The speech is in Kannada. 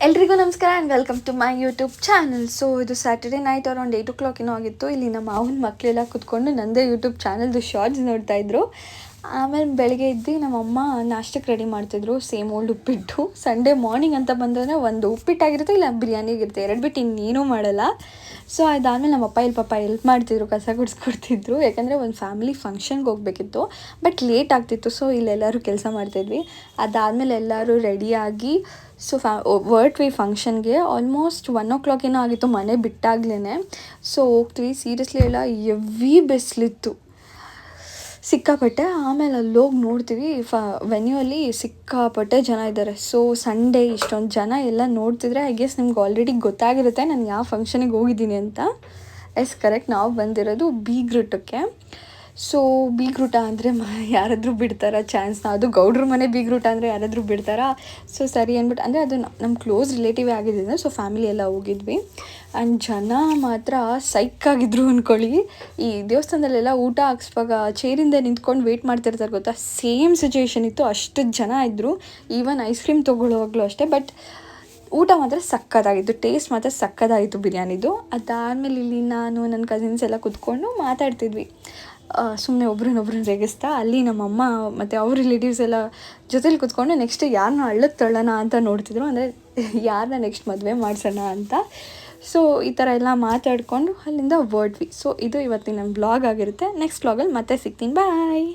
ಎಲ್ರಿಗೂ ನಮಸ್ಕಾರ and welcome to my YouTube channel. So ಇದು ಸ್ಯಾಟರ್ಡೇ ನೈಟ್ ಅರೌಂಡ್ 8 o'clock ಆಗಿತ್ತು. ಇಲ್ಲಿ ನಮ್ಮ ಮಾವನ ಮಕ್ಕಳೆಲ್ಲ ಕೂತ್ಕೊಂಡು ನಂದೇ ಯೂಟ್ಯೂಬ್ ಚಾನಲ್ದು ಶಾರ್ಟ್ಸ್ ನೋಡ್ತಾಯಿದ್ರು. ಆಮೇಲೆ ಬೆಳಗ್ಗೆ ಎದ್ದು ನಮ್ಮಮ್ಮ ನಾಷ್ಟಕ್ಕೆ ರೆಡಿ ಮಾಡ್ತಿದ್ರು. ಸೇಮ್ ಓಲ್ಡ್ ಉಪ್ಪಿಟ್ಟು. ಸಂಡೇ ಮಾರ್ನಿಂಗ್ ಅಂತ ಬಂದರೆ ಒಂದು ಉಪ್ಪಿಟ್ಟಾಗಿರುತ್ತೆ, ಇಲ್ಲ ಬಿರಿಯಾನಿಗಿರುತ್ತೆ, ಎರಡು ಬಿಟ್ಟು ಇನ್ನೇನೂ ಮಾಡಲ್ಲ. ಸೊ ಅದಾದಮೇಲೆ ನಮ್ಮಪ್ಪ ಇಲ್ಲಿ ಪಾಪ ಹೆಲ್ಪ್ ಮಾಡ್ತಿದ್ರು, ಕಸ ಗುಡಿಸ್ಕೊಡ್ತಿದ್ರು. ಯಾಕಂದರೆ ಒಂದು ಫ್ಯಾಮಿಲಿ ಫಂಕ್ಷನ್ಗೆ ಹೋಗಬೇಕಿತ್ತು, ಬಟ್ ಲೇಟ್ ಆಗ್ತಿತ್ತು. ಸೊ ಇಲ್ಲೆಲ್ಲರೂ ಕೆಲಸ ಮಾಡ್ತಾಯಿದ್ವಿ. ಅದಾದಮೇಲೆ ಎಲ್ಲರೂ ರೆಡಿಯಾಗಿ ಸೊ ಹೊರಟ್ವಿ ಫಂಕ್ಷನ್ಗೆ. ಆಲ್ಮೋಸ್ಟ್ 1 o'clock ಏನೋ ಆಗಿತ್ತು ಮನೆ ಬಿಟ್ಟಾಗ್ಲೇ. ಸೊ ಹೋಗ್ತೀವಿ. ಸೀರಿಯಸ್ಲಿ ಎಲ್ಲ ಎವ್ವಿ ಬಿಸಿಲಿತ್ತು ಸಿಕ್ಕಾಪಟ್ಟೆ. ಆಮೇಲೆ ಅಲ್ಲೋಗಿ ನೋಡ್ತೀವಿ ವೆನ್ಯೂ ಅಲ್ಲಿ ಸಿಕ್ಕಾಪಟ್ಟೆ ಜನ ಇದ್ದಾರೆ. ಸೊ ಸಂಡೇ ಇಷ್ಟೊಂದು ಜನ ಎಲ್ಲ ನೋಡ್ತಿದ್ರೆ ಐ ಗೆಸ್ ನಿಮ್ಗೆ ಆಲ್ರೆಡಿ ಗೊತ್ತಾಗಿರುತ್ತೆ ನಾನು ಯಾವ ಫಂಕ್ಷನಿಗೆ ಹೋಗಿದ್ದೀನಿ ಅಂತ. ಎಸ್ ಕರೆಕ್ಟ್, ನಾವು ಬಂದಿರೋದು ಬೀಗ್ರೂಟಕ್ಕೆ. ಸೊ ಬೀಗ್ರೂಟ ಅಂದರೆ ಯಾರಾದರೂ ಬಿಡ್ತಾರಾ ಚಾನ್ಸ್ನ? ಅದು ಗೌಡ್ರ ಮನೆ ಬೀಗ್ರೂಟ ಅಂದರೆ ಯಾರಾದರೂ ಬಿಡ್ತಾರಾ? ಸೊ ಸರಿ ಅಂದ್ಬಿಟ್ಟು, ಅಂದರೆ ಅದು ನಮ್ಮ ಕ್ಲೋಸ್ ರಿಲೇಟಿವ್ ಆಗಿದ್ದರಿಂದ ಸೊ ಫ್ಯಾಮಿಲಿ ಎಲ್ಲ ಹೋಗಿದ್ವಿ. ಆ್ಯಂಡ್ ಜನ ಮಾತ್ರ ಸೈಕಾಗಿದ್ರು ಅಂದ್ಕೊಳ್ಳಿ. ಈ ದೇವಸ್ಥಾನದಲ್ಲೆಲ್ಲ ಊಟ ಹಾಕ್ಸ್ವಾಗ ಚೇರಿಂದ ನಿಂತ್ಕೊಂಡು ವೆಯ್ಟ್ ಮಾಡ್ತಿರ್ತಾರೆ ಗೊತ್ತಾ, ಸೇಮ್ ಸಿಚುವೇಶನ್ ಇತ್ತು. ಅಷ್ಟು ಜನ ಇದ್ದರು. ಈವನ್ ಐಸ್ ಕ್ರೀಮ್ ತೊಗೊಳ್ಳೋವಾಗಲೂ ಅಷ್ಟೇ. ಬಟ್ ಊಟ ಮಾತ್ರ ಸಕ್ಕತ್ತಾಗಿತ್ತು, ಟೇಸ್ಟ್ ಮಾತ್ರ ಸಕ್ಕತ್ತಾಗಿತ್ತು ಬಿರಿಯಾನಿದು. ಅದಾದಮೇಲೆ ಇಲ್ಲಿ ನಾನು ನನ್ನ ಕಸಿನ್ಸ್ ಎಲ್ಲ ಕೂತ್ಕೊಂಡು ಮಾತಾಡ್ತಿದ್ವಿ, ಸುಮ್ಮನೆ ಒಬ್ರನ್ನೊಬ್ರನ್ನ ರೇಗಿಸ್ತಾ. ಅಲ್ಲಿ ನಮ್ಮಮ್ಮ ಮತ್ತು ಅವ್ರ ರಿಲೇಟಿವ್ಸ್ ಎಲ್ಲ ಜೊತೇಲಿ ಕೂತ್ಕೊಂಡು ನೆಕ್ಸ್ಟ್ ಯಾರನ್ನ ಹಳ್ಳಕ್ಕೆ ತಳ್ಳೋಣ ಅಂತ ನೋಡ್ತಿದ್ರು, ಅಂದರೆ ಯಾರನ್ನ ನೆಕ್ಸ್ಟ್ ಮದುವೆ ಮಾಡಿಸೋಣ ಅಂತ. ಸೊ ಈ ಥರ ಎಲ್ಲ ಮಾತಾಡಿಕೊಂಡು ಅಲ್ಲಿಂದ ಹೊರಟ್ವಿ. ಸೊ ಇದು ಇವತ್ತಿನ ನನ್ನ ಬ್ಲಾಗ್ ಆಗಿರುತ್ತೆ. ನೆಕ್ಸ್ಟ್ ಬ್ಲಾಗಲ್ಲಿ ಮತ್ತೆ ಸಿಗ್ತೀನಿ. ಬಾಯ್.